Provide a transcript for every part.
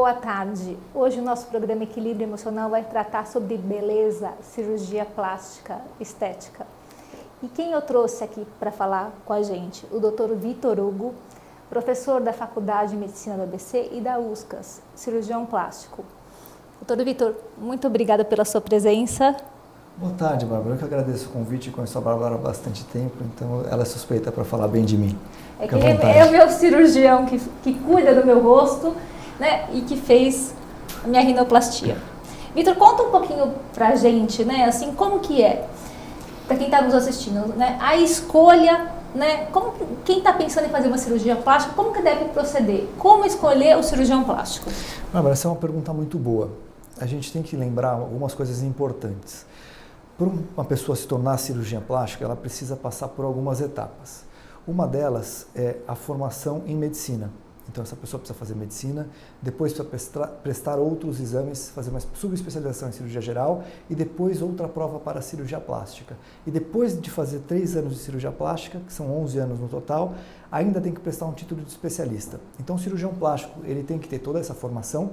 boa tarde. Hoje o nosso programa Equilíbrio Emocional vai tratar sobre beleza, cirurgia plástica, estética. E quem eu trouxe aqui para falar com a gente? O Dr. Vitor Hugo, professor da Faculdade de Medicina da ABC e da USCAS, cirurgião plástico. Dr. Vitor, muito obrigada pela sua presença. Boa tarde, Bárbara. Eu que agradeço o convite. Conheço a Bárbara há bastante tempo, então ela é suspeita para falar bem de mim. É que ele é o meu cirurgião que cuida do meu rosto, né, e que fez a minha rinoplastia. Vitor, conta um pouquinho pra gente, né, assim, como que é, para quem está nos assistindo, né, a escolha, né, quem está pensando em fazer uma cirurgia plástica, como que deve proceder? Como escolher o cirurgião plástico? Bárbara, essa é uma pergunta muito boa. A gente tem que lembrar algumas coisas importantes. Para uma pessoa se tornar cirurgiã plástica, ela precisa passar por algumas etapas. Uma delas é a formação em medicina. Então, essa pessoa precisa fazer medicina, depois precisa prestar outros exames, fazer uma subespecialização em cirurgia geral e depois outra prova para a cirurgia plástica. E depois de fazer 3 anos de cirurgia plástica, que são 11 anos no total, ainda tem que prestar um título de especialista. Então, o cirurgião plástico, ele tem que ter toda essa formação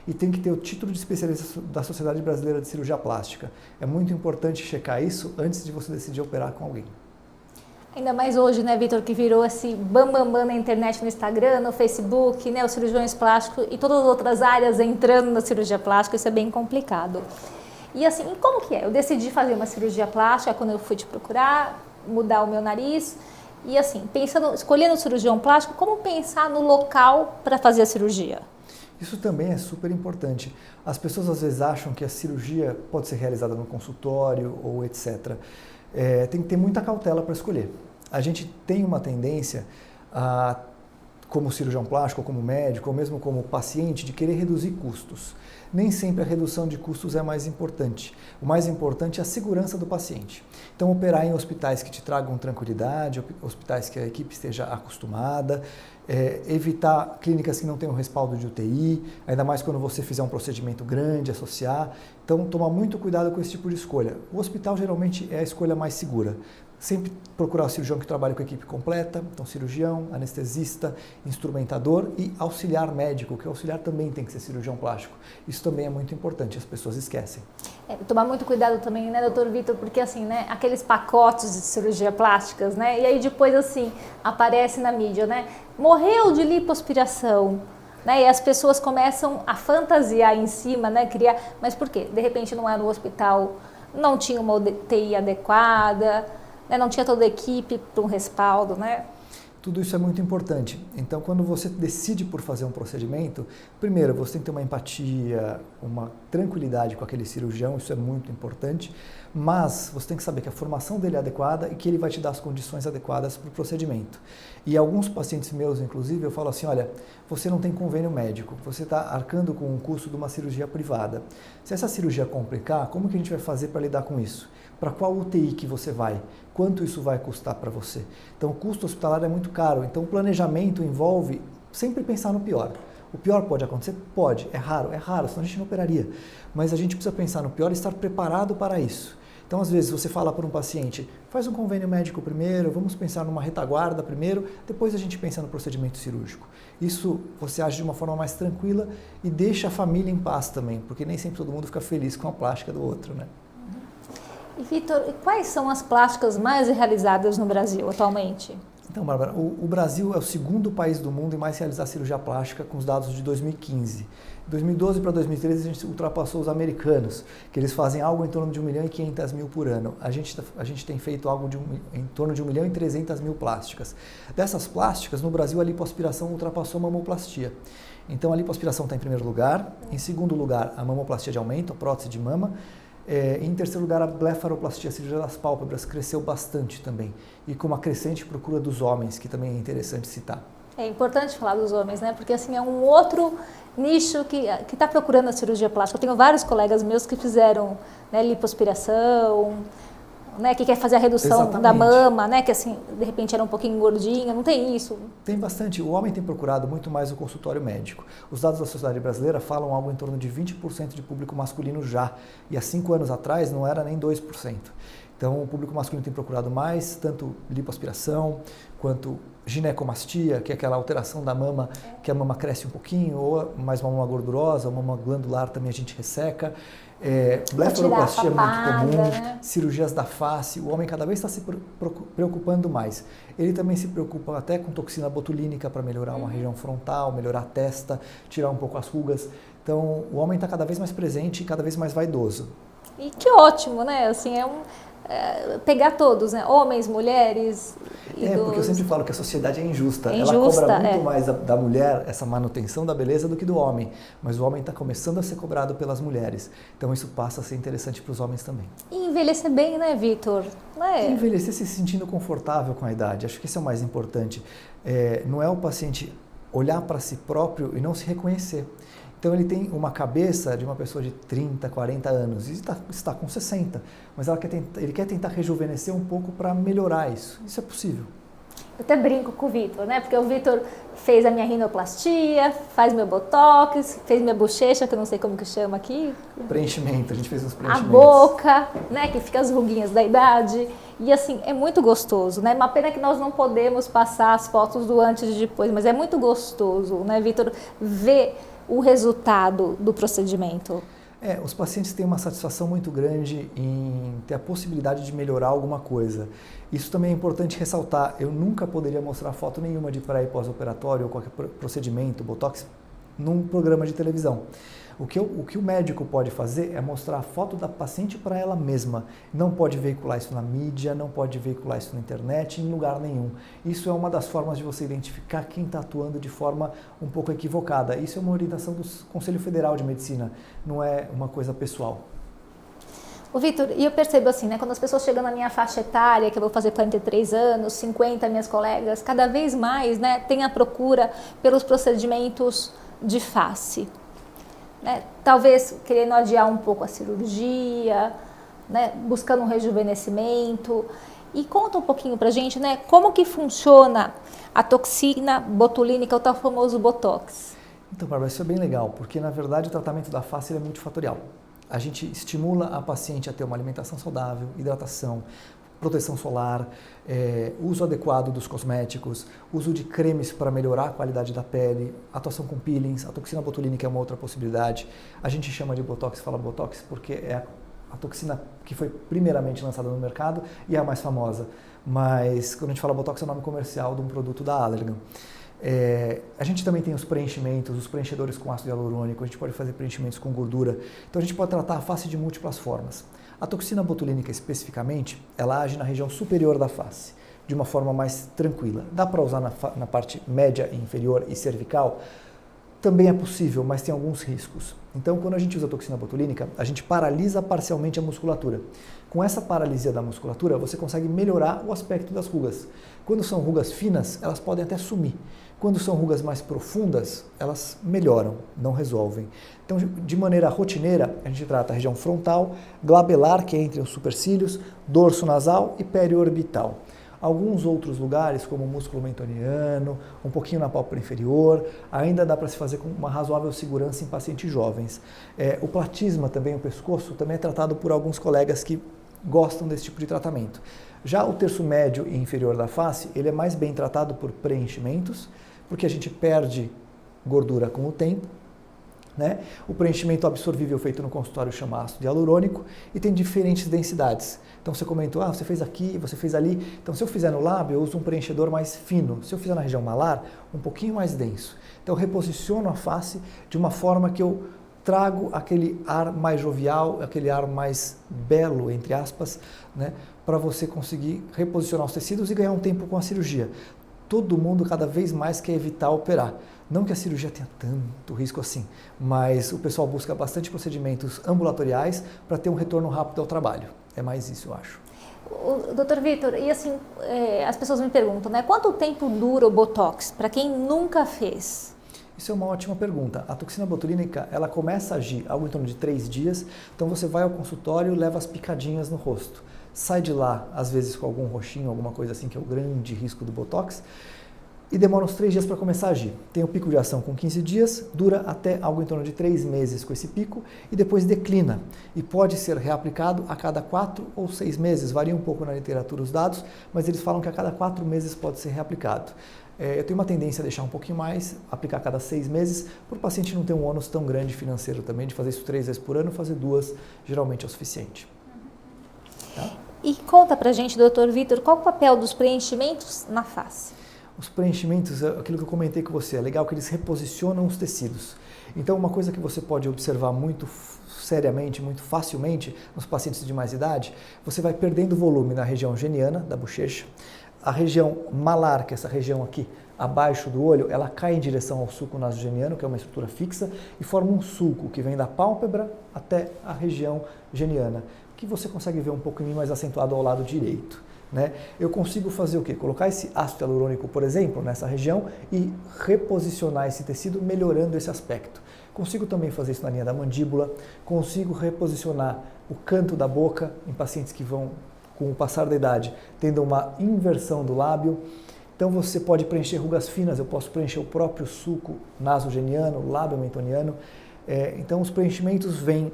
e tem que ter o título de especialista da Sociedade Brasileira de Cirurgia Plástica. É muito importante checar isso antes de você decidir operar com alguém. Ainda mais hoje, né, Vitor, que virou esse bam na internet, no Instagram, no Facebook, né, os cirurgiões plásticos e todas as outras áreas entrando na cirurgia plástica, isso é bem complicado. E assim, como que é? Eu decidi fazer uma cirurgia plástica quando eu fui te procurar, mudar o meu nariz e assim, escolhendo o cirurgião plástico, como pensar no local para fazer a cirurgia? Isso também é super importante. As pessoas às vezes acham que a cirurgia pode ser realizada no consultório ou etc. Tem que ter muita cautela para escolher. A gente tem uma tendência, como cirurgião plástico, ou como médico, ou mesmo como paciente, de querer reduzir custos. Nem sempre a redução de custos é mais importante. O mais importante é a segurança do paciente. Então, operar em hospitais que te tragam tranquilidade, hospitais que a equipe esteja acostumada, evitar clínicas que não tenham respaldo de UTI, ainda mais quando você fizer um procedimento grande, associar. Então, tomar muito cuidado com esse tipo de escolha. O hospital geralmente é a escolha mais segura. Sempre procurar o cirurgião que trabalha com a equipe completa, então cirurgião, anestesista, instrumentador e auxiliar médico, que o auxiliar também tem que ser cirurgião plástico. Isso também é muito importante, as pessoas esquecem. Tomar muito cuidado também, né, doutor Vitor, porque assim, né, aqueles pacotes de cirurgia plásticas, né, e aí depois assim, aparece na mídia, né, morreu de lipoaspiração, né, e as pessoas começam a fantasiar em cima, né, criar, mas por quê? De repente não era no hospital, não tinha uma UTI adequada, não tinha toda a equipe para um respaldo, né? Tudo isso é muito importante. Então, quando você decide por fazer um procedimento, primeiro, você tem que ter uma empatia, uma tranquilidade com aquele cirurgião, isso é muito importante, mas você tem que saber que a formação dele é adequada e que ele vai te dar as condições adequadas para o procedimento. E alguns pacientes meus, inclusive, eu falo assim, olha, você não tem convênio médico, você está arcando com o custo de uma cirurgia privada. Se essa cirurgia complicar, como que a gente vai fazer para lidar com isso? Para qual UTI que você vai? Quanto isso vai custar para você? Então, o custo hospitalar é muito caro. Então, o planejamento envolve sempre pensar no pior. O pior pode acontecer? Pode. É raro, senão a gente não operaria. Mas a gente precisa pensar no pior e estar preparado para isso. Então, às vezes, você fala para um paciente, faz um convênio médico primeiro, vamos pensar numa retaguarda primeiro, depois a gente pensa no procedimento cirúrgico. Isso você age de uma forma mais tranquila e deixa a família em paz também, porque nem sempre todo mundo fica feliz com a plástica do outro, né? E Vitor, quais são as plásticas mais realizadas no Brasil atualmente? Então, Bárbara, o Brasil é o segundo país do mundo em mais realizar cirurgia plástica com os dados de 2015. De 2012 para 2013 a gente ultrapassou os americanos, que eles fazem algo em torno de 1.500.000 por ano. A gente tem feito algo em torno de 1.300.000 plásticas. Dessas plásticas, no Brasil a lipoaspiração ultrapassou a mamoplastia. Então a lipoaspiração está em primeiro lugar, em segundo lugar a mamoplastia de aumento, a prótese de mama, em terceiro lugar, a blefaroplastia, a cirurgia das pálpebras, cresceu bastante também. E com uma crescente procura dos homens, que também é interessante citar. É importante falar dos homens, né? Porque assim, é um outro nicho que está procurando a cirurgia plástica. Eu tenho vários colegas meus que fizeram, né, lipoaspiração, né, que quer fazer a redução Exatamente. Da mama, né, que assim, de repente era um pouquinho gordinha, não tem isso? Tem bastante. O homem tem procurado muito mais o consultório médico. Os dados da Sociedade Brasileira falam algo em torno de 20% de público masculino já, e há 5 anos atrás não era nem 2%. Então, o público masculino tem procurado mais, tanto lipoaspiração, quanto ginecomastia, que é aquela alteração da mama, que a mama cresce um pouquinho, ou mais uma mama gordurosa, uma mama glandular também a gente resseca. Blefaroplastia é muito comum, né? Cirurgias da face, o homem cada vez está se preocupando mais. Ele também se preocupa até com toxina botulínica para melhorar uma região frontal, melhorar a testa, tirar um pouco as rugas. Então, o homem está cada vez mais presente e cada vez mais vaidoso. E que ótimo, né? Assim, pegar todos, né? Homens, mulheres, idosos. Porque eu sempre falo que a sociedade é injusta. Ela cobra muito mais da mulher essa manutenção da beleza do que do homem. Mas o homem está começando a ser cobrado pelas mulheres. Então isso passa a ser interessante para os homens também. E envelhecer bem, né, Vitor? Envelhecer se sentindo confortável com a idade. Acho que isso é o mais importante. Não é o paciente olhar para si próprio e não se reconhecer. Então ele tem uma cabeça de uma pessoa de 30, 40 anos e está com 60, mas ele quer tentar rejuvenescer um pouco para melhorar isso. Isso é possível. Eu até brinco com o Vitor, né? Porque o Vitor fez a minha rinoplastia, faz meu botox, fez minha bochecha, que eu não sei como que chama aqui. Preenchimento, a gente fez uns preenchimentos. A boca, né? Que fica as ruguinhas da idade. E assim, é muito gostoso, né? Uma pena que nós não podemos passar as fotos do antes e depois, mas é muito gostoso, né, Vitor, ver o resultado do procedimento. Os pacientes têm uma satisfação muito grande em ter a possibilidade de melhorar alguma coisa. Isso também é importante ressaltar. Eu nunca poderia mostrar foto nenhuma de pré e pós-operatório ou qualquer procedimento, botox, num programa de televisão. O que o médico pode fazer é mostrar a foto da paciente para ela mesma. Não pode veicular isso na mídia, não pode veicular isso na internet, em lugar nenhum. Isso é uma das formas de você identificar quem está atuando de forma um pouco equivocada. Isso é uma orientação do Conselho Federal de Medicina, não é uma coisa pessoal. Ô Vitor, e eu percebo assim, né, quando as pessoas chegam na minha faixa etária, que eu vou fazer 43 anos, 50, minhas colegas, cada vez mais, né, tem a procura pelos procedimentos de face. Né? Talvez querendo adiar um pouco a cirurgia, né? Buscando um rejuvenescimento. E conta um pouquinho pra gente, né? Como que funciona a toxina botulínica, o tal famoso Botox? Então, Bárbara, isso é bem legal, porque na verdade o tratamento da face é multifatorial. A gente estimula a paciente a ter uma alimentação saudável, hidratação, proteção solar, uso adequado dos cosméticos, uso de cremes para melhorar a qualidade da pele, atuação com peelings, a toxina botulínica é uma outra possibilidade. A gente chama de Botox, fala Botox porque é a toxina que foi primeiramente lançada no mercado e é a mais famosa. Mas quando a gente fala Botox é o nome comercial de um produto da Allergan. A gente também tem os preenchimentos, os preenchedores com ácido hialurônico, a gente pode fazer preenchimentos com gordura. Então a gente pode tratar a face de múltiplas formas. A toxina botulínica especificamente, ela age na região superior da face, de uma forma mais tranquila. Dá para usar na parte média e inferior e cervical? Também é possível, mas tem alguns riscos. Então, quando a gente usa a toxina botulínica, a gente paralisa parcialmente a musculatura. Com essa paralisia da musculatura, você consegue melhorar o aspecto das rugas. Quando são rugas finas, elas podem até sumir. Quando são rugas mais profundas, elas melhoram, não resolvem. Então, de maneira rotineira, a gente trata a região frontal, glabelar, que é entre os supercílios, dorso nasal e periorbital. Alguns outros lugares, como o músculo mentoniano, um pouquinho na pálpebra inferior, ainda dá para se fazer com uma razoável segurança em pacientes jovens. O platisma também, o pescoço, também é tratado por alguns colegas que gostam desse tipo de tratamento. Já o terço médio e inferior da face, ele é mais bem tratado por preenchimentos, porque a gente perde gordura com o tempo, né? O preenchimento absorvível feito no consultório chama ácido hialurônico e tem diferentes densidades. Então você comentou, você fez aqui, você fez ali. Então se eu fizer no lábio, eu uso um preenchedor mais fino. Se eu fizer na região malar, um pouquinho mais denso. Então eu reposiciono a face de uma forma que eu trago aquele ar mais jovial, aquele ar mais belo, entre aspas, né? Para você conseguir reposicionar os tecidos e ganhar um tempo com a cirurgia. Todo mundo cada vez mais quer evitar operar. Não que a cirurgia tenha tanto risco assim, mas o pessoal busca bastante procedimentos ambulatoriais para ter um retorno rápido ao trabalho. É mais isso, eu acho. Doutor Vitor, e assim, as pessoas me perguntam, né? Quanto tempo dura o Botox para quem nunca fez? Isso é uma ótima pergunta. A toxina botulínica, ela começa a agir algo em torno de 3 dias, então você vai ao consultório e leva as picadinhas no rosto. Sai de lá, às vezes com algum roxinho, alguma coisa assim, que é o grande risco do Botox. e demora uns 3 dias para começar a agir. Tem o pico de ação com 15 dias, dura até algo em torno de 3 meses com esse pico e depois declina. E pode ser reaplicado a cada 4 ou 6 meses, varia um pouco na literatura os dados, mas eles falam que a cada 4 meses pode ser reaplicado. Eu tenho uma tendência a deixar um pouquinho mais, aplicar a cada 6 meses, para o paciente não ter um ônus tão grande financeiro também, de fazer isso 3 vezes por ano, fazer 2 geralmente é o suficiente. Tá? E conta pra gente, doutor Vitor, qual o papel dos preenchimentos na face? Os preenchimentos, aquilo que eu comentei com você, é legal que eles reposicionam os tecidos. Então, uma coisa que você pode observar muito seriamente, muito facilmente nos pacientes de mais idade, você vai perdendo volume na região geniana da bochecha, a região malar, que é essa região aqui abaixo do olho, ela cai em direção ao sulco nasogeniano, que é uma estrutura fixa, e forma um sulco que vem da pálpebra até a região geniana, que você consegue ver um pouquinho mais acentuado ao lado direito. Né? Eu consigo fazer o quê? Colocar esse ácido hialurônico, por exemplo, nessa região e reposicionar esse tecido, melhorando esse aspecto. Consigo também fazer isso na linha da mandíbula, consigo reposicionar o canto da boca em pacientes que vão, com o passar da idade, tendo uma inversão do lábio. Então você pode preencher rugas finas, eu posso preencher o próprio sulco nasogeniano, o lábio mentoniano. Então os preenchimentos vêm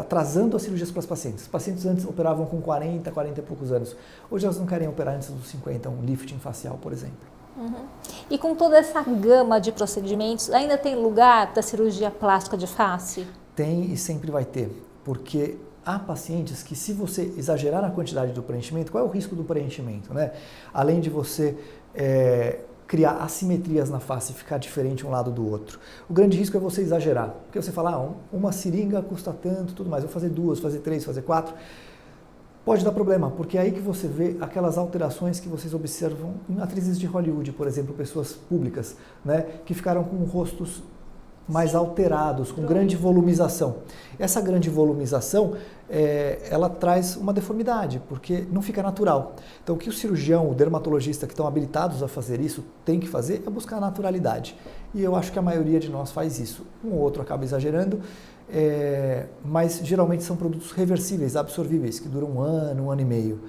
atrasando as cirurgias para os pacientes. Os pacientes antes operavam com 40 e poucos anos. Hoje elas não querem operar antes dos 50, um lifting facial, por exemplo. Uhum. E com toda essa gama de procedimentos, ainda tem lugar da cirurgia plástica de face? Tem e sempre vai ter, porque há pacientes que, se você exagerar na quantidade do preenchimento, qual é o risco do preenchimento, né? Além de você criar assimetrias na face e ficar diferente um lado do outro. O grande risco é você exagerar, porque você fala, uma seringa custa tanto, tudo mais, vou fazer 2, fazer 3, fazer 4. Pode dar problema, porque é aí que você vê aquelas alterações que vocês observam em atrizes de Hollywood, por exemplo, pessoas públicas, né, que ficaram com rostos mais alterados, com grande volumização. Essa grande volumização, ela traz uma deformidade, porque não fica natural. Então, o que o cirurgião, o dermatologista que estão habilitados a fazer isso, tem que fazer é buscar a naturalidade. E eu acho que a maioria de nós faz isso. Um ou outro acaba exagerando, mas geralmente são produtos reversíveis, absorvíveis, que duram 1 ano e meio.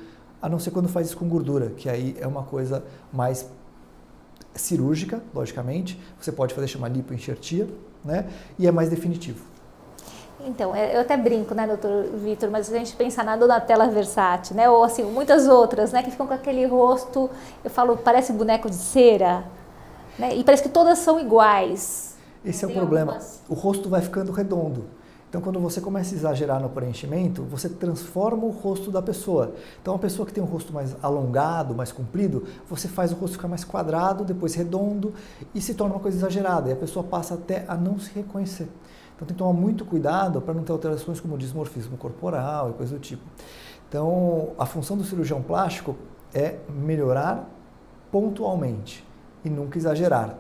A não ser quando faz isso com gordura, que aí é uma coisa mais cirúrgica, logicamente. Você pode fazer, chamar lipoenxertia, né? E é mais definitivo. Então, eu até brinco, né, doutor Vitor, mas se a gente pensar na Donatella Versace, né, ou assim, muitas outras, né, que ficam com aquele rosto, eu falo, parece boneco de cera, né, e parece que todas são iguais. Esse é o problema, o rosto vai ficando redondo. Então, quando você começa a exagerar no preenchimento, você transforma o rosto da pessoa. Então, uma pessoa que tem um rosto mais alongado, mais comprido, você faz o rosto ficar mais quadrado, depois redondo, e se torna uma coisa exagerada, e a pessoa passa até a não se reconhecer. Então, tem que tomar muito cuidado para não ter alterações como dismorfismo corporal e coisa do tipo. Então, a função do cirurgião plástico é melhorar pontualmente e nunca exagerar.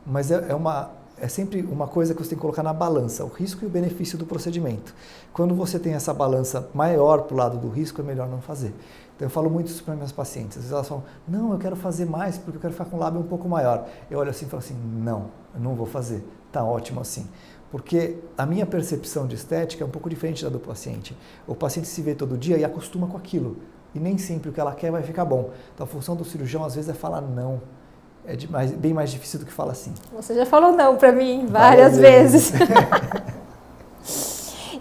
Mas é sempre uma coisa que você tem que colocar na balança, o risco e o benefício do procedimento. Quando você tem essa balança maior para o lado do risco, é melhor não fazer. Então, eu falo muito isso para minhas pacientes. Às vezes elas falam, não, eu quero fazer mais porque eu quero ficar com o lábio um pouco maior. Eu olho assim e falo assim, não, eu não vou fazer, está ótimo assim. Porque a minha percepção de estética é um pouco diferente da do paciente. O paciente se vê todo dia e acostuma com aquilo. E nem sempre o que ela quer vai ficar bom. Então, a função do cirurgião, às vezes, é falar não. É bem mais difícil do que falar sim. Você já falou não para mim várias vezes.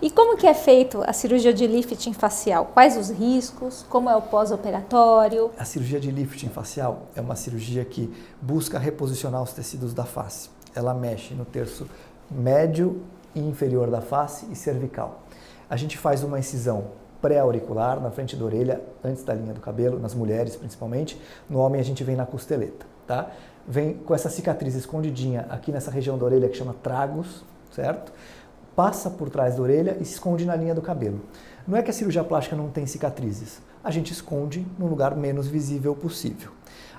E como que é feito a cirurgia de lifting facial? Quais os riscos? Como é o pós-operatório? A cirurgia de lifting facial é uma cirurgia que busca reposicionar os tecidos da face. Ela mexe no terço médio e inferior da face e cervical. A gente faz uma incisão pré-auricular na frente da orelha, antes da linha do cabelo, nas mulheres principalmente. No homem a gente vem na costeleta, tá? Vem com essa cicatriz escondidinha aqui nessa região da orelha que chama tragus, certo? Passa por trás da orelha e se esconde na linha do cabelo. Não é que a cirurgia plástica não tem cicatrizes, a gente esconde no lugar menos visível possível.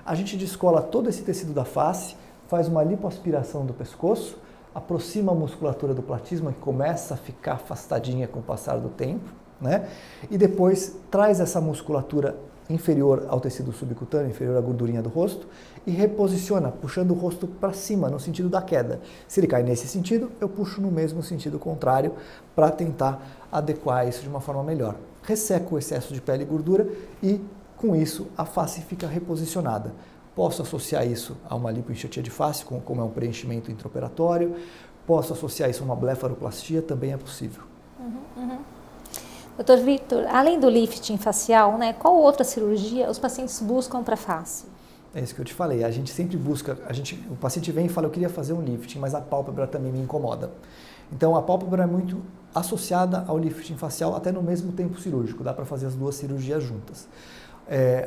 A gente descola todo esse tecido da face, faz uma lipoaspiração do pescoço, aproxima a musculatura do platisma, que começa a ficar afastadinha com o passar do tempo, né? E depois traz essa musculatura inferior ao tecido subcutâneo, inferior à gordurinha do rosto, e reposiciona, puxando o rosto para cima, no sentido da queda. Se ele cai nesse sentido, eu puxo no mesmo sentido contrário, para tentar adequar isso de uma forma melhor. Resseco o excesso de pele e gordura e, com isso, a face fica reposicionada. Posso associar isso a uma lipoenxertia de face, como é um preenchimento intraoperatório. Posso associar isso a uma blefaroplastia, também é possível. Doutor Vitor, além do lifting facial, né, qual outra cirurgia os pacientes buscam para face? É isso que eu te falei, a gente sempre busca, o paciente vem e fala, eu queria fazer um lifting, mas a pálpebra também me incomoda. Então a pálpebra é muito associada ao lifting facial até no mesmo tempo cirúrgico, dá para fazer as duas cirurgias juntas.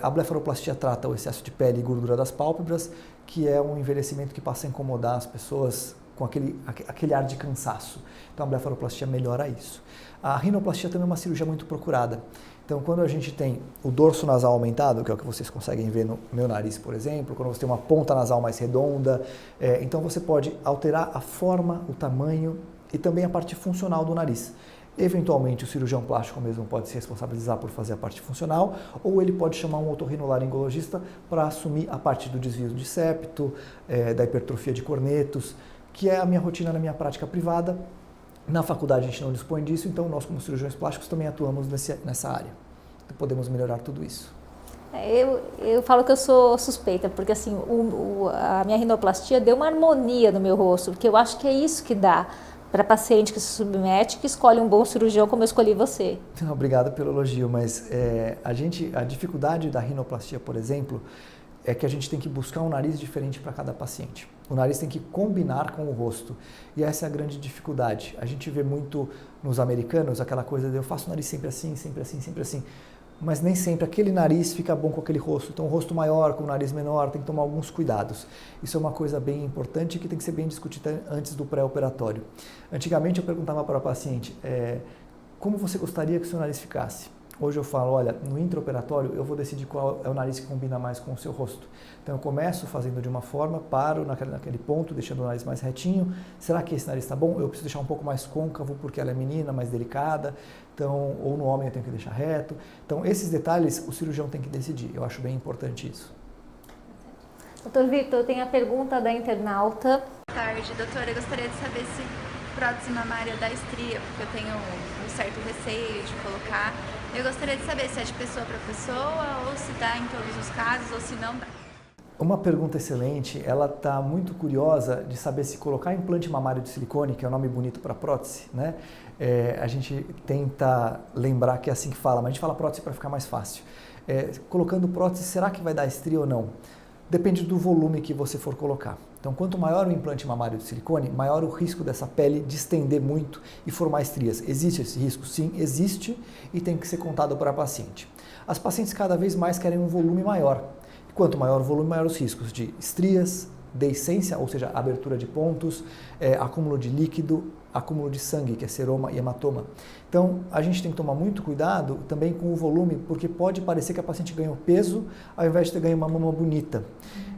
A blefaroplastia trata o excesso de pele e gordura das pálpebras, que é um envelhecimento que passa a incomodar as pessoas com aquele ar de cansaço. Então a blefaroplastia melhora isso. A rinoplastia também é uma cirurgia muito procurada. Então quando a gente tem o dorso nasal aumentado, que é o que vocês conseguem ver no meu nariz, por exemplo, quando você tem uma ponta nasal mais redonda, então você pode alterar a forma, o tamanho e também a parte funcional do nariz. Eventualmente o cirurgião plástico mesmo pode se responsabilizar por fazer a parte funcional, ou ele pode chamar um otorrinolaringologista para assumir a parte do desvio de septo, da hipertrofia de cornetos, que é a minha rotina na minha prática privada. Na faculdade a gente não dispõe disso, então nós como cirurgiões plásticos também atuamos nessa área. Então, podemos melhorar tudo isso. Eu falo que eu sou suspeita, porque assim, a minha rinoplastia deu uma harmonia no meu rosto, porque eu acho que é isso que dá para paciente que se submete, que escolhe um bom cirurgião como eu escolhi você. Obrigado pelo elogio, mas a dificuldade da rinoplastia, por exemplo, é que a gente tem que buscar um nariz diferente para cada paciente. O nariz tem que combinar com o rosto. E essa é a grande dificuldade. A gente vê muito nos americanos aquela coisa de eu faço o nariz sempre assim, sempre assim, sempre assim. Mas nem sempre aquele nariz fica bom com aquele rosto. Então, um rosto maior com o nariz menor, tem que tomar alguns cuidados. Isso é uma coisa bem importante que tem que ser bem discutida antes do pré-operatório. Antigamente eu perguntava para o paciente, como você gostaria que o seu nariz ficasse? Hoje eu falo, olha, no intraoperatório eu vou decidir qual é o nariz que combina mais com o seu rosto. Então eu começo fazendo de uma forma, paro naquele ponto, deixando o nariz mais retinho. Será que esse nariz está bom? Eu preciso deixar um pouco mais côncavo porque ela é menina, mais delicada. Então, ou no homem eu tenho que deixar reto. Então esses detalhes o cirurgião tem que decidir. Eu acho bem importante isso. Doutor Vitor, tem a pergunta da internauta. Boa tarde, doutora. Eu gostaria de saber se prótese mamária dá estria, porque eu tenho um certo receio de colocar. Eu gostaria de saber se é de pessoa para pessoa, ou se dá em todos os casos, ou se não dá. Uma pergunta excelente. Ela está muito curiosa de saber se colocar implante mamário de silicone, que é um nome bonito para prótese, né? A gente tenta lembrar que é assim que fala, mas a gente fala prótese para ficar mais fácil. Colocando prótese, será que vai dar estria ou não? Depende do volume que você for colocar. Então, quanto maior o implante mamário de silicone, maior o risco dessa pele distender muito e formar estrias. Existe esse risco? Sim, existe e tem que ser contado para a paciente. As pacientes cada vez mais querem um volume maior. E quanto maior o volume, maior os riscos de estrias, deiscência, ou seja, abertura de pontos, acúmulo de líquido, acúmulo de sangue, que é seroma e hematoma. Então, a gente tem que tomar muito cuidado também com o volume, porque pode parecer que a paciente ganhou peso ao invés de ter ganho uma mama bonita.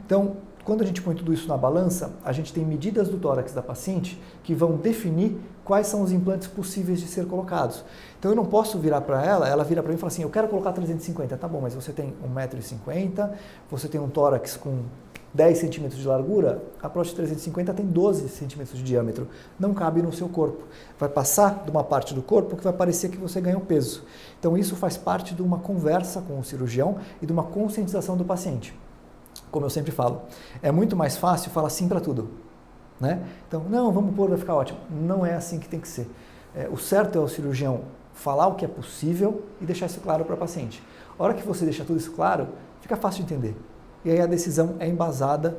Então, quando a gente põe tudo isso na balança, a gente tem medidas do tórax da paciente que vão definir quais são os implantes possíveis de ser colocados. Então eu não posso virar para ela vira para mim e fala assim, eu quero colocar 350, tá bom, mas você tem 1,50 m, você tem um tórax com 10 centímetros de largura, a prótese 350 tem 12 centímetros de diâmetro, não cabe no seu corpo. Vai passar de uma parte do corpo que vai parecer que você ganhou peso. Então isso faz parte de uma conversa com o cirurgião e de uma conscientização do paciente. Como eu sempre falo, é muito mais fácil falar sim para tudo, né? Então, não, vamos pôr, vai ficar ótimo. Não é assim que tem que ser. O certo é o cirurgião falar o que é possível e deixar isso claro para a paciente. A hora que você deixa tudo isso claro, fica fácil de entender. E aí a decisão é embasada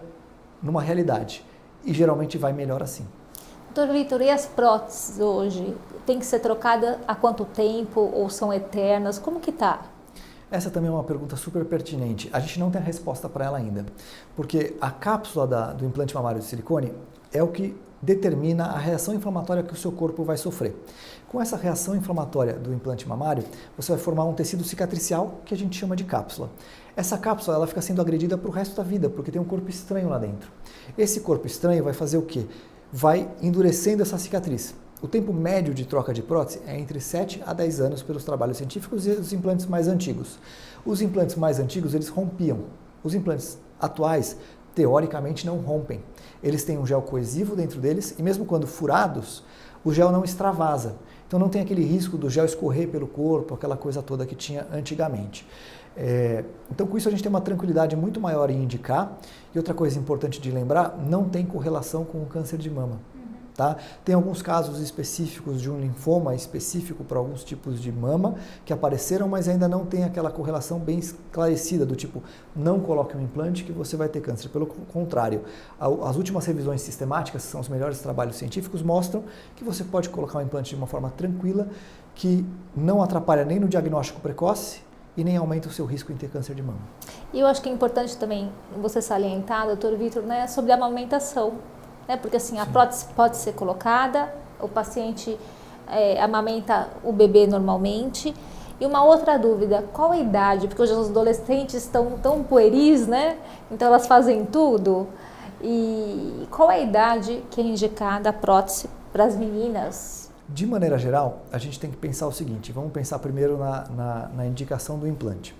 numa realidade. E geralmente vai melhor assim. Doutor Vitor, e as próteses hoje? Tem que ser trocada há quanto tempo ou são eternas? Como que tá? Essa também é uma pergunta super pertinente. A gente não tem a resposta para ela ainda, porque a cápsula do implante mamário de silicone é o que determina a reação inflamatória que o seu corpo vai sofrer. Com essa reação inflamatória do implante mamário, você vai formar um tecido cicatricial que a gente chama de cápsula. Essa cápsula ela fica sendo agredida para o resto da vida, porque tem um corpo estranho lá dentro. Esse corpo estranho vai fazer o quê? Vai endurecendo essa cicatriz. O tempo médio de troca de prótese é entre 7 a 10 anos pelos trabalhos científicos e os implantes mais antigos. Os implantes mais antigos, eles rompiam. Os implantes atuais, teoricamente, não rompem. Eles têm um gel coesivo dentro deles e mesmo quando furados, o gel não extravasa. Então não tem aquele risco do gel escorrer pelo corpo, aquela coisa toda que tinha antigamente. Então com isso a gente tem uma tranquilidade muito maior em indicar. E outra coisa importante de lembrar, não tem correlação com o câncer de mama. Tá? Tem alguns casos específicos de um linfoma específico para alguns tipos de mama que apareceram, mas ainda não tem aquela correlação bem esclarecida do tipo, não coloque um implante que você vai ter câncer. Pelo contrário, as últimas revisões sistemáticas, que são os melhores trabalhos científicos, mostram que você pode colocar um implante de uma forma tranquila, que não atrapalha nem no diagnóstico precoce e nem aumenta o seu risco em ter câncer de mama. E eu acho que é importante também você salientar, doutor Vitor, né, sobre a amamentação. Porque assim, a prótese pode ser colocada, o paciente amamenta o bebê normalmente. E uma outra dúvida, qual a idade? Porque hoje os adolescentes estão tão pueris, né? Então elas fazem tudo. E qual a idade que é indicada a prótese para as meninas? De maneira geral, a gente tem que pensar o seguinte, vamos pensar primeiro na indicação do implante.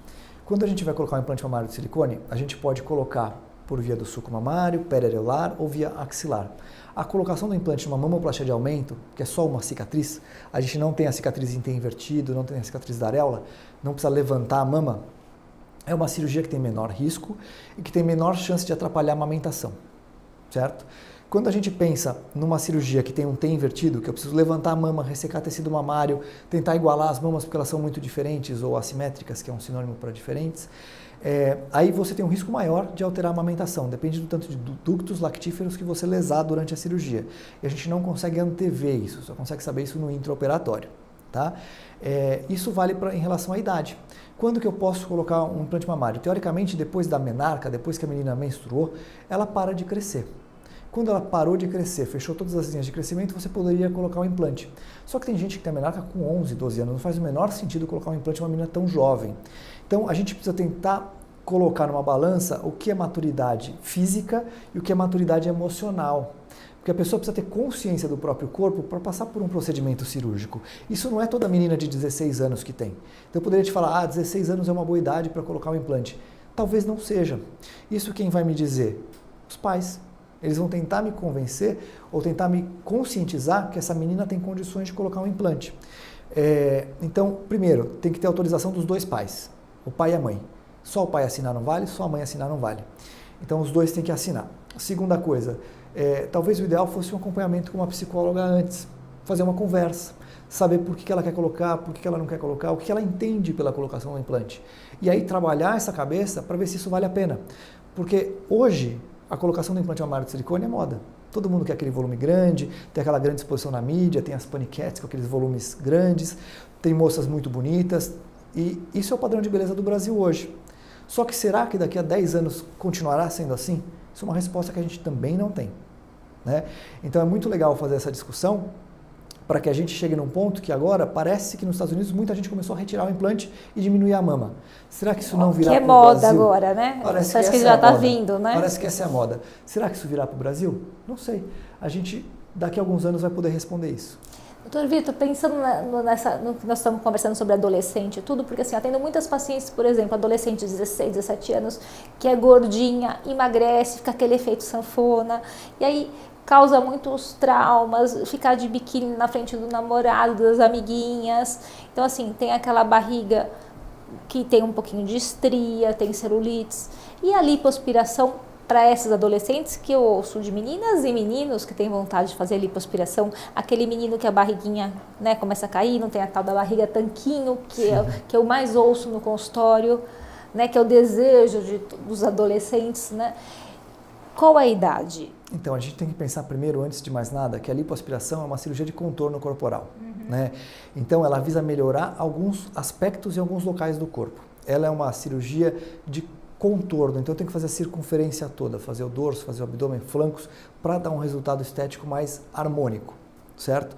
Quando a gente vai colocar um implante mamário de silicone, a gente pode colocar por via do sulco mamário, periareolar ou via axilar. A colocação do implante numa mamoplastia de aumento, que é só uma cicatriz, a gente não tem a cicatriz em T invertido, não tem a cicatriz da areola, não precisa levantar a mama, é uma cirurgia que tem menor risco e que tem menor chance de atrapalhar a amamentação, certo? Quando a gente pensa numa cirurgia que tem um T invertido, que eu preciso levantar a mama, ressecar tecido mamário, tentar igualar as mamas porque elas são muito diferentes ou assimétricas, que é um sinônimo para diferentes, aí você tem um risco maior de alterar a amamentação, depende do tanto de ductos lactíferos que você lesar durante a cirurgia. E a gente não consegue antever isso, só consegue saber isso no intraoperatório. Tá? Isso vale em relação à idade. Quando que eu posso colocar um implante mamário? Teoricamente, depois da menarca, depois que a menina menstruou, ela para de crescer. Quando ela parou de crescer, fechou todas as linhas de crescimento, você poderia colocar um implante. Só que tem gente que tem a menarca com 11, 12 anos, não faz o menor sentido colocar um implante em uma menina tão jovem. Então a gente precisa tentar colocar numa balança o que é maturidade física e o que é maturidade emocional. Porque a pessoa precisa ter consciência do próprio corpo para passar por um procedimento cirúrgico. Isso não é toda menina de 16 anos que tem. Então eu poderia te falar, 16 anos é uma boa idade para colocar um implante. Talvez não seja. Isso quem vai me dizer? Os pais. Eles vão tentar me convencer ou tentar me conscientizar que essa menina tem condições de colocar um implante. Então, primeiro, tem que ter autorização dos dois pais, o pai e a mãe. Só o pai assinar não vale, só a mãe assinar não vale. Então, os dois têm que assinar. Segunda coisa, talvez o ideal fosse um acompanhamento com uma psicóloga antes, fazer uma conversa, saber por que ela quer colocar, por que ela não quer colocar, o que ela entende pela colocação do implante. E aí trabalhar essa cabeça para ver se isso vale a pena. Porque hoje, a colocação do implante mamário de silicone é moda. Todo mundo quer aquele volume grande, tem aquela grande exposição na mídia, tem as paniquetes com aqueles volumes grandes, tem moças muito bonitas, e isso é o padrão de beleza do Brasil hoje. Só que será que daqui a 10 anos continuará sendo assim? Isso é uma resposta que a gente também não tem. Né? Então é muito legal fazer essa discussão para que a gente chegue num ponto que agora parece que nos Estados Unidos muita gente começou a retirar o implante e diminuir a mama. Será que isso não virá para o Brasil? Que é moda agora, né? Parece acho que já está vindo, né? Parece que essa é a moda. Será que isso virá para o Brasil? Não sei. A gente, daqui a alguns anos, vai poder responder isso. Doutor Vitor, pensando no que nós estamos conversando sobre adolescente e tudo, porque assim, atendo muitas pacientes, por exemplo, adolescente de 16, 17 anos, que é gordinha, emagrece, fica aquele efeito sanfona, e aí causa muitos traumas, ficar de biquíni na frente do namorado, das amiguinhas. Então, assim, tem aquela barriga que tem um pouquinho de estria, tem celulites. E a lipoaspiração para essas adolescentes, que eu ouço de meninas e meninos que têm vontade de fazer lipoaspiração, aquele menino que a barriguinha, né, começa a cair, não tem a tal da barriga tanquinho, que eu mais ouço no consultório, né, que é o desejo dos adolescentes, né? Qual a idade? Então, a gente tem que pensar primeiro, antes de mais nada, que a lipoaspiração é uma cirurgia de contorno corporal. Né? Então, ela visa melhorar alguns aspectos em alguns locais do corpo. Ela é uma cirurgia de contorno, então tem que fazer a circunferência toda, fazer o dorso, fazer o abdômen, flancos, para dar um resultado estético mais harmônico, certo?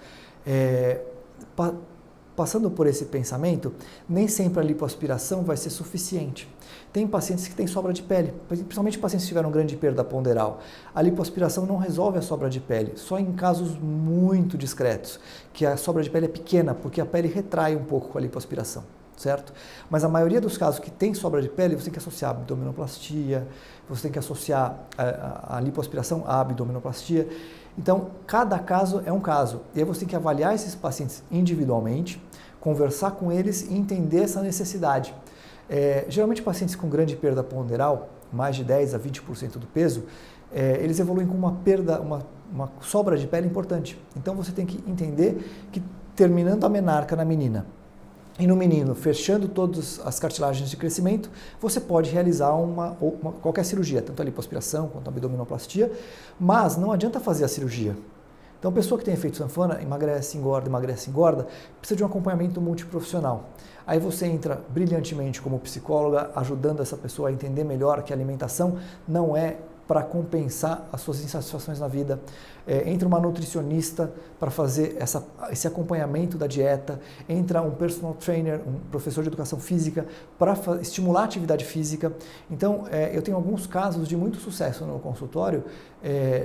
Passando por esse pensamento, nem sempre a lipoaspiração vai ser suficiente. Tem pacientes que têm sobra de pele, principalmente pacientes que tiveram grande perda ponderal. A lipoaspiração não resolve a sobra de pele, só em casos muito discretos, que a sobra de pele é pequena, porque a pele retrai um pouco com a lipoaspiração, certo? Mas a maioria dos casos que tem sobra de pele, você tem que associar a abdominoplastia, você tem que associar a lipoaspiração à abdominoplastia. Então, cada caso é um caso. E aí você tem que avaliar esses pacientes individualmente, conversar com eles e entender essa necessidade. Geralmente, pacientes com grande perda ponderal, mais de 10 a 20% do peso, eles evoluem com uma perda, uma sobra de pele importante. Então, você tem que entender que terminando a menarca na menina e no menino, fechando todas as cartilagens de crescimento, você pode realizar qualquer cirurgia, tanto a lipoaspiração quanto a abdominoplastia, mas não adianta fazer a cirurgia. Então, a pessoa que tem efeito sanfona, emagrece, engorda, precisa de um acompanhamento multiprofissional. Aí você entra brilhantemente como psicóloga, ajudando essa pessoa a entender melhor que a alimentação não é para compensar as suas insatisfações na vida. Entra uma nutricionista para fazer esse acompanhamento da dieta, entra um personal trainer, um professor de educação física para estimular a atividade física. Então, eu tenho alguns casos de muito sucesso no consultório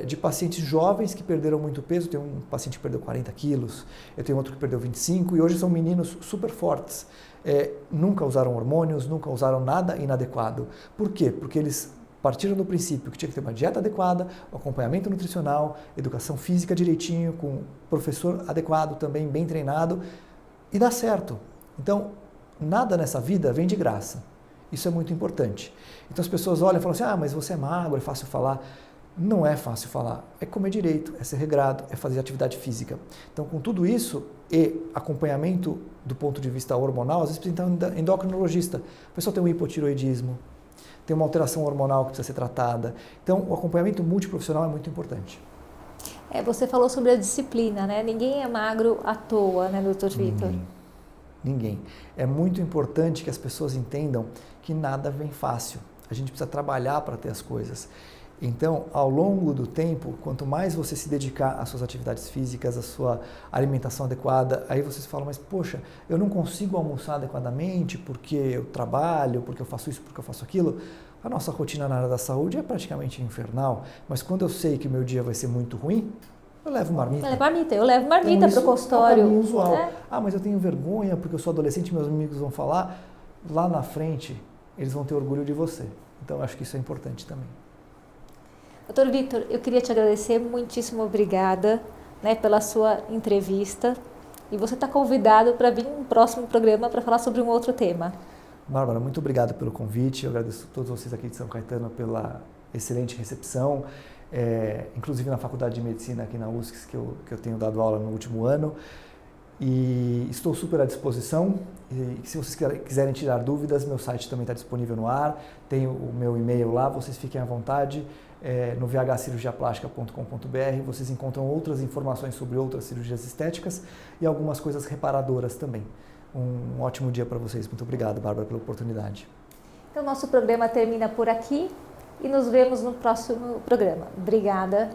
de pacientes jovens que perderam muito peso. Tem um paciente que perdeu 40 quilos, eu tenho outro que perdeu 25 e hoje são meninos super fortes. Nunca usaram hormônios, nunca usaram nada inadequado. Por quê? Porque eles partiram do princípio que tinha que ter uma dieta adequada, acompanhamento nutricional, educação física direitinho, com um professor adequado também, bem treinado, e dá certo. Então, nada nessa vida vem de graça. Isso é muito importante. Então as pessoas olham e falam assim, mas você é magro, é fácil falar. Não é fácil falar, é comer direito, é ser regrado, é fazer atividade física. Então, com tudo isso e acompanhamento do ponto de vista hormonal, às vezes precisa um endocrinologista. A pessoa tem um hipotiroidismo, tem uma alteração hormonal que precisa ser tratada. Então, o acompanhamento multiprofissional é muito importante. Você falou sobre a disciplina, né? Ninguém é magro à toa, né, Dr. Vitor? Ninguém. É muito importante que as pessoas entendam que nada vem fácil. A gente precisa trabalhar para ter as coisas. Então, ao longo do tempo, quanto mais você se dedicar às suas atividades físicas, à sua alimentação adequada, aí você fala, mas poxa, eu não consigo almoçar adequadamente porque eu trabalho, porque eu faço isso, porque eu faço aquilo. A nossa rotina na área da saúde é praticamente infernal, mas quando eu sei que o meu dia vai ser muito ruim, eu levo marmita. Eu levo marmita para o consultório. É usual. Mas eu tenho vergonha porque eu sou adolescente e meus amigos vão falar. Lá na frente, eles vão ter orgulho de você. Então, eu acho que isso é importante também. Doutor Vitor, eu queria te agradecer, muitíssimo obrigada, né, pela sua entrevista. E você está convidado para vir no próximo programa para falar sobre um outro tema. Bárbara, muito obrigado pelo convite. Eu agradeço a todos vocês aqui de São Caetano pela excelente recepção. Inclusive na Faculdade de Medicina aqui na USC, que eu tenho dado aula no último ano. E estou super à disposição. E se vocês quiserem tirar dúvidas, meu site também está disponível no ar. Tem o meu e-mail lá, vocês fiquem à vontade. No vhcirurgiaplástica.com.br vocês encontram outras informações sobre outras cirurgias estéticas e algumas coisas reparadoras também. Um ótimo dia para vocês. Muito obrigado, Bárbara, pela oportunidade. Então, nosso programa termina por aqui e nos vemos no próximo programa. Obrigada.